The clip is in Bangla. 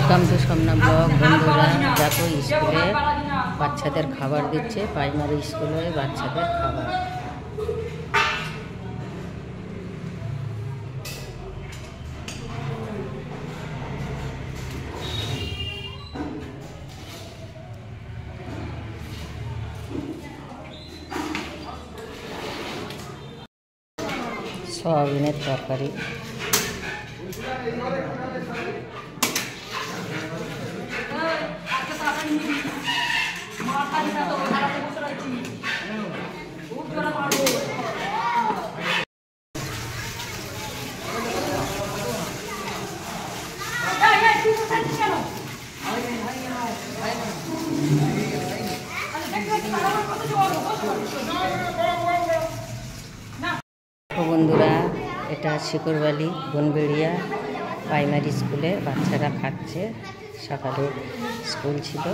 Welcome to Swapna blog. বন্ধুরা দেখো, স্কুলে বাচ্চাদের খাবার দিচ্ছে, প্রাইমারি স্কুলে বাচ্চাদের খাবার। সয়াবিনের তরকারি, বন্ধুরা এটা শিকরবালি বনবেড়িয়া প্রাইমারি স্কুলে বাচ্চারা খাচ্ছে। সকালে স্কুল ছিল।